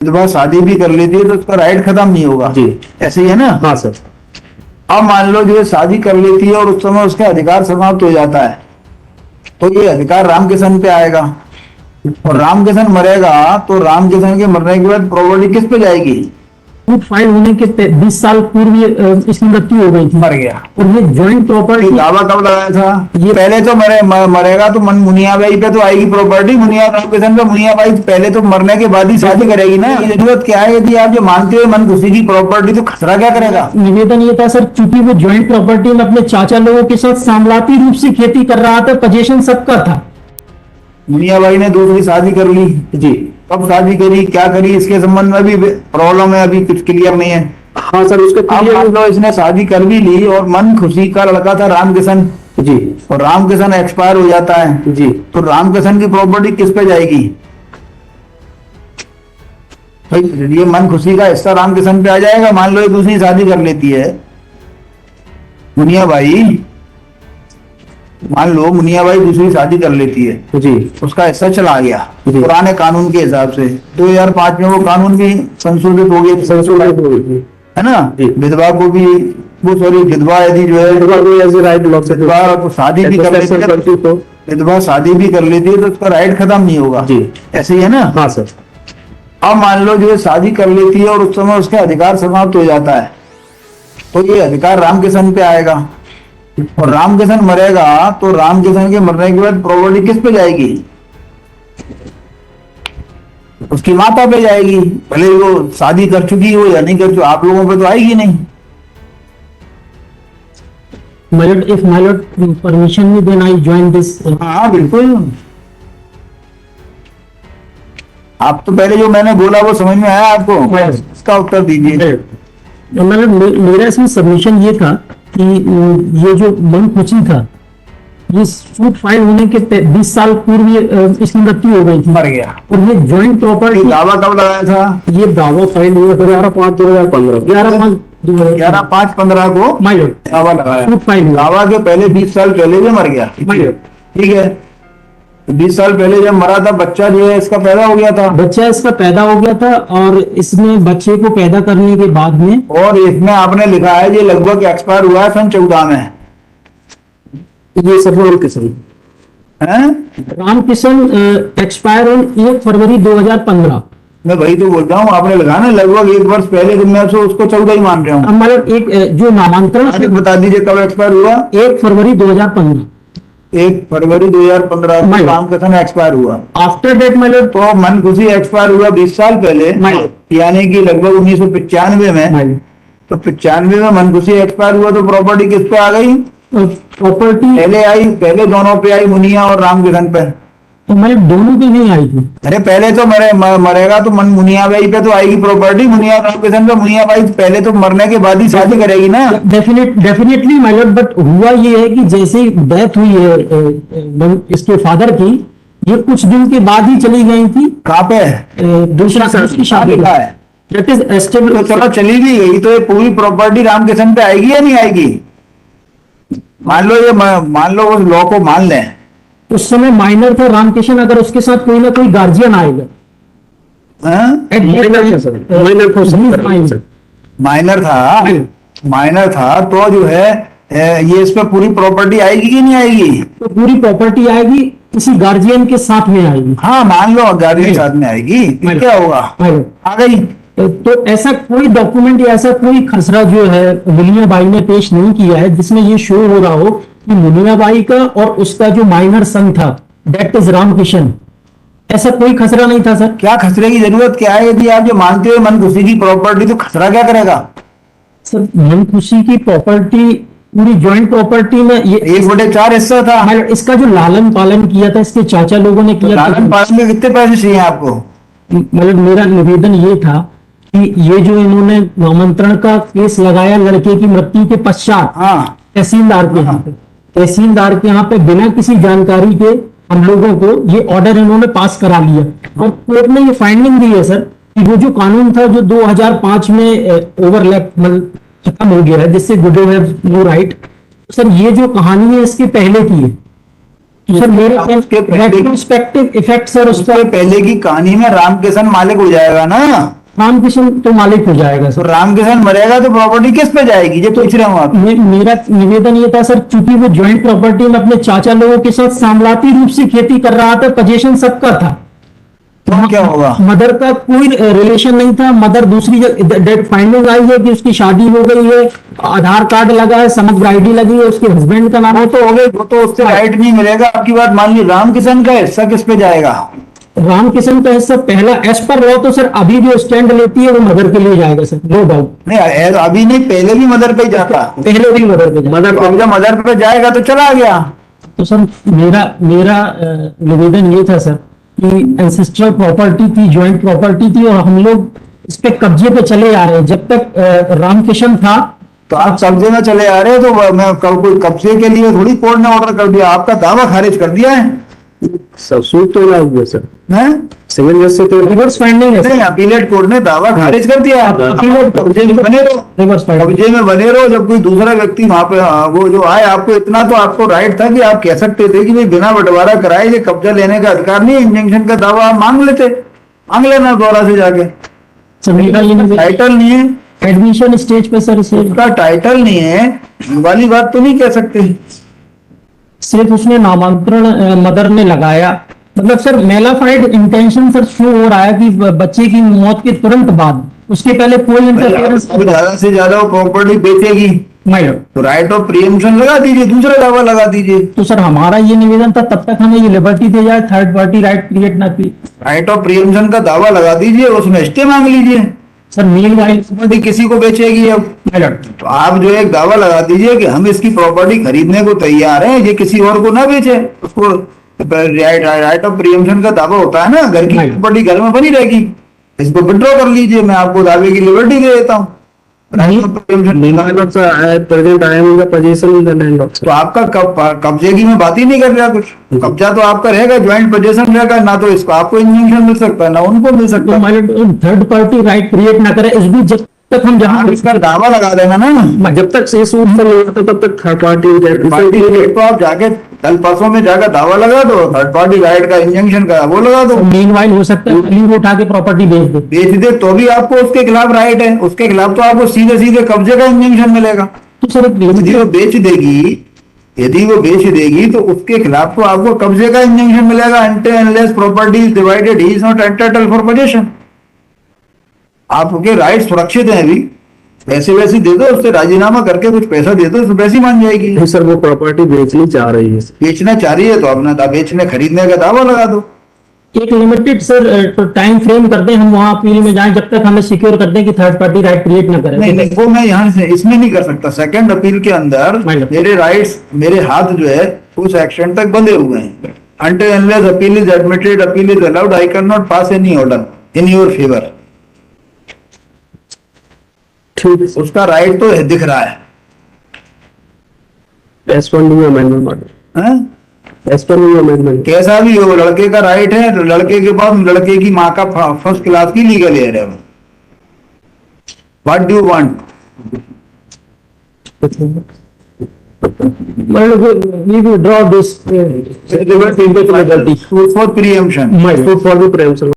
विधवा शादी भी कर लेती है तो उसका राइट खत्म नहीं होगा जी। ऐसे ही है ना। हाँ सर। अब मान लो जो है शादी कर लेती है और उस समय उसका अधिकार समाप्त हो जाता है तो ये अधिकार राम किशन पे आएगा और राम किशन मरेगा तो राम किशन के मरने के बाद प्रॉपर्टी किस पे जाएगी? सूट फाइल होने के 20 साल पूर्व इसकी मृत्यु हो गई थी मर गया। और ये ज्वाइंट प्रॉपर्टी दावा कब लगाया था? ये पहले तो मरेगा तो मुनियाबाई पे तो आएगी प्रॉपर्टी, मुनिया राम किशन पे मुनियाबाई पहले तो मरने के बाद ही शादी करेगी ना। जरूरत क्या है? यदि आप जो मानते हो मन खुशी की प्रॉपर्टी तो खतरा क्या करेगा? निवेदन ये था सर, चूंकि वो ज्वाइंट प्रॉपर्टी में अपने चाचा लोगों के साथ सामलाती रूप से खेती कर रहा था, पोजीशन सबका था। मुनियाबाई ने दूसरी शादी कर ली जी, कब शादी करी, क्या करी, इसके संबंध में भी प्रॉब्लम है, अभी कुछ क्लियर नहीं है। हाँ सर, उसके लो इसने शादी कर भी ली और मन खुशी का लड़का था राम किशन जी, और राम किशन एक्सपायर हो जाता है जी, तो राम किशन की प्रॉपर्टी किस पे जाएगी? भाई ये मन खुशी का हिस्सा राम किशन पे आ जाएगा। मान लो ये दूसरी शादी कर लेती है मुनियाबाई, मान लो मुनियाबाई दूसरी शादी कर लेती है जी, उसका हिस्सा चला गया जी। पुराने कानून के हिसाब से 2005 में वो कानून भी संशोधित हो गया, संशोधित हो गई है ना। जी। विधवा को भी वो सॉरी विधवा यदि जो है विधवा को शादी भी कर लेती है तो विधवा शादी भी कर लेती है तो उसका राइट खत्म नहीं होगा जी। ऐसे ही है ना। हाँ सर। अब मान लो जो है शादी कर लेती है और उस समय उसका अधिकार समाप्त हो जाता है तो ये अधिकार राम किशन पे आएगा और राम किशन मरेगा तो राम किशन के मरने के बाद प्रॉपर्टी किस पे जाएगी? उसकी माता पे जाएगी, भले वो शादी कर चुकी हो या नहीं कर चुकी, आप लोगों पे तो आएगी नहीं। If my lord permission me, then I join this. हाँ बिल्कुल। आप तो पहले जो मैंने बोला वो समझ में आया आपको? इसका उत्तर दीजिए। मतलब मेरा इसमें सबमिशन ये था कि ये जो मन खुशी था, ये सूट फाइल होने के 20 साल पूर्व इसकी मृत्यु हो गई थी, मर गया। और ये ज्वाइंट प्रॉपर्टी दावा कब लगाया था? ये दावा फाइल हुआ 11/5/2015 11/5/15 को माय लॉर्ड दावा लगाया। सूट फाइल हुआ। दावा के पहले 20 साल पहले भी मर गया, माय लॉर्ड ठीक है। 20 साल पहले जब मरा था बच्चा जो है इसका पैदा हो गया था, बच्चा इसका पैदा हो गया था और इसमें बच्चे को पैदा करने के बाद में और इसमें आपने लिखा है ये लगभग एक्सपायर हुआ है सन 14 में। ये सब राम किशन हैं? राम किशन एक्सपायर ऑन 1 फरवरी 2015। मैं वही तो बोल रहा हूँ, आपने लिखा ना लगभग 1 वर्ष पहले, तो मैं उसको 14 ही मान रहा हूँ। मतलब एक जो नामांतरण अरे बता दीजिए कब एक्सपायर हुआ? 1 फरवरी 2015। 1 फरवरी 2015 को माय राम किशन एक्सपायर हुआ। आफ्टर डेट माय लॉर्ड तो मन खुशी एक्सपायर हुआ 20 साल पहले, यानी कि लगभग 1995 में। तो 95 में मन खुशी एक्सपायर हुआ तो प्रॉपर्टी किस पे आ गई? प्रॉपर्टी पहले दोनों पे आई, मुनिया और राम किशन पे। तो मतलब दोनों पे नहीं आई थी। अरे पहले तो मरेगा तो मुनियाबाई पे तो आएगी प्रॉपर्टी, मुनिया राम किशन पे। मुनियाबाई पहले तो मरने के बाद ही शादी करेगी ना। डेफिनेटली माय लॉर्ड, बट हुआ ये है कि जैसे ही डेथ हुई है इसके फादर की, ये कुछ दिन के बाद ही चली गई थी। कहाँ पे? दूसरी शादी लिखा है। दैट इज तो चलो चली भी गई तो ये पूरी प्रॉपर्टी राम किशन पे आएगी या नहीं आएगी? मान लो उस लॉ को मान लें, उस समय माइनर था राम किशन, अगर उसके साथ कोई ना कोई गार्जियन आएगा। माइनर था तो जो है ये इस पे पूरी प्रॉपर्टी आएगी कि नहीं आएगी? तो पूरी प्रॉपर्टी आएगी, किसी गार्जियन के साथ में आएगी। हाँ मान लो गार्जियन के साथ में आएगी, फिर क्या होगा? आ गई। तो ऐसा कोई डॉक्यूमेंट या ऐसा कोई खसरा जो है मुनियाबाई ने पेश नहीं किया है जिसमें ये शो हो रहा हो कि मुनियाबाई का और उसका जो माइनर सन था दैट इज राम किशन, ऐसा कोई खसरा नहीं था सर। क्या खसरे की जरूरत क्या है? यदि आप जो मानते हो मन खुशी की प्रॉपर्टी तो खसरा क्या करेगा? सर मन खुशी की प्रॉपर्टी पूरी ज्वाइंट प्रॉपर्टी में ये 1/4 हिस्सा था। इसका जो लालन पालन किया था इसके चाचा लोगों ने किया था। लालन पालन में कितने पैसे चाहिए आपको? मतलब मेरा निवेदन ये था कि ये जो इन्होंने नामांतरण का केस लगाया लड़के की मृत्यु के पश्चात तहसीलदार के यहाँ पे, तहसीलदार के यहाँ पे बिना किसी जानकारी के हम लोगों को ये ऑर्डर इन्होंने पास करा लिया और कोर्ट ने ये फाइंडिंग दी है सर कि वो जो कानून था जो 2005 में ओवरलैप मतलब खत्म हो गया है, जिससे widow have no right. Sir ये जो कहानी है इसके पहले की है सर मेरे उसके पहले रेट्रोस्पेक्टिव इफेक्ट सर उसका उसके पहले की कहानी में रामकिशन मालिक हो जाएगा ना, रामकिशन तो मालिक हो जाएगा तो सर। रामकिशन मरेगा तो प्रॉपर्टी किस पे जाएगी, ये पूछ रहे हूँ आप। मेरा निवेदन ये था सर, चूंकि वो ज्वाइंट प्रॉपर्टी में अपने चाचा लोगों के साथ सामलाती रूप से खेती कर रहा था, पोजीशन सबका था, तो क्या होगा? मदर का कोई रिलेशन नहीं था। मदर दूसरी डेट फाइंडिंग आई है कि उसकी शादी हो गई है, आधार कार्ड लगा है, समग्र आईडी लगी है, उसके हस्बैंड का नाम वो है। तो हो गई, वो तो उससे राइट नहीं मिलेगा। आपकी बात मान ली, रामकिशन का हिस्सा किस पे जाएगा? रामकिशन का हिस्सा पहला एज पर लॉ तो सर अभी जो स्टैंड लेती है वो मदर के लिए जाएगा सर, नो डाउट। नहीं अभी नहीं, पहले भी मदर पे ही जाता। पहले भी मदर पे मदर अब जब मदर पे जाएगा तो चला गया। तो सर मेरा निवेदन ये था सर कि एंसेस्ट्रल प्रॉपर्टी थी, ज्वाइंट प्रॉपर्टी थी, और हम लोग इस पे कब्जे पे चले आ रहे हैं। जब तक रामकिशन था तो आप कब्जे में चले आ रहे हो, तो मैं कोई कब्जे के लिए थोड़ी कोर्ट ने ऑर्डर कर दिया, आपका दावा खारिज कर दिया है। सर सूट तो लगा हुआ सर, हैं? सिविल जज से तो रिवर्स फाइंडिंग है नहीं, अपीलेट कोर्ट ने दावा खारिज कर दिया। आप कब्जे में बने रहो, रिवर्स फाइंडिंग। कब्जे में बने रहो। जब कोई दूसरा व्यक्ति वहां पे वो जो आए, आपको इतना तो आपको राइट था कि आप कह सकते थे कि भाई बिना बंटवारा कराए ये कब्जा लेने का अधिकार नहीं, इंजंक्शन का दावा आप मांग लेना दोबारा से जाके। सर मेरा ये टाइटल नहीं है, एडमिशन स्टेज पे सर इसे उसका टाइटल नहीं है, ये वाली बात तो नहीं कह सकते। सिर्फ उसने नामांतरण मदर ने लगाया, मतलब sir mala fide intention sir show हो रहा है कि बच्चे की मौत के तुरंत बाद, उसके पहले कोई इंटरफेरेंस अब ज्यादा से ज्यादा प्रॉपर्टी बेचेगी नहीं। तो राइट ऑफ प्रीएम्पशन लगा दीजिए, दूसरा दावा लगा दीजिए। तो सर हमारा ये निवेदन था तब तक हमें ये लिबर्टी दे जाए, थर्ड पार्टी राइट क्रिएट ना की। राइट ऑफ प्रीएम्पशन का दावा लगा दीजिए, उसमें स्टे मांग लीजिए। सर मीन वाइल प्रॉपर्टी किसी को बेचेगी अब, तो आप जो एक दावा लगा दीजिए कि हम इसकी प्रॉपर्टी खरीदने को तैयार हैं, ये किसी और को ना बेचे। उसको राइट ऑफ प्रीएम्पशन का दावा होता है ना, घर की प्रॉपर्टी घर में बनी रहेगी, इसको विड्रॉ कर लीजिए, मैं आपको दावे की लिबर्टी दे देता हूँ। Right of preemption present I am in the position in the land of. तो आपका कब्जे की मैं बात ही नहीं कर रहा कुछ, कब्जा तो आपका रहेगा, ज्वाइंट पोजीशन रहेगा ना, तो इसको आपको इंजंक्शन मिल सकता है ना उनको मिल सकता है। थर्ड पार्टी राइट क्रिएट ना करे, इस बीच जब तक हम जहां आप इसका दावा लगा देना ना, जब तक से सूट पर नहीं होता तब तक थर्ड पार्टी तो आप जाके कल परसों में जाकर दावा लगा दो, थर्ड पार्टी राइट का इंजंक्शन का वो लगा दो, मीन वाइल हो सकता है लीव उठा के प्रॉपर्टी बेच दे तो भी आपको उसके खिलाफ राइट है, उसके खिलाफ तो आपको सीधे सीधे कब्जे का इंजंक्शन मिलेगा। तो सर यदि वो बेच देगी तो उसके खिलाफ तो आपको कब्जे का इंजंक्शन मिलेगा, until unless property is divided he is not entitled for possession। आपके राइट सुरक्षित हैं अभी, पैसे वैसे दे दो, उससे राजीनामा करके कुछ पैसा दे दो, वैसी मान जाएगी। नहीं सर, वो प्रॉपर्टी बेचनी चाह रही है। बेचना चाह रही है तो अपना बेचने खरीदने का दावा लगा दो। एक लिमिटेड सर टाइम फ्रेम कर दें, हम वहां अपील में जाएं, जब तक हमें सिक्योर कर दें कि थर्ड पार्टी राइट क्रिएट ना करे। नहीं, वो मैं यहाँ से इसमें नहीं कर सकता। सेकंड अपील के अंदर मेरे राइट्स, मेरे हाथ जो है उस एक्शन तक बंधे हुए हैं। Until unless appeal is admitted, appeal is allowed, I cannot pass any order in your favor। ठीक है, उसका राइट तो दिख रहा है। As per new amendment model, हैं? As per new amendment. कैसा भी हो, लड़के का राइट है, लड़के के पास लड़के की माँ का फर्स्ट क्लास की लीगल एयर है। What do you want? we will draw this for preemption. For the Prem sir.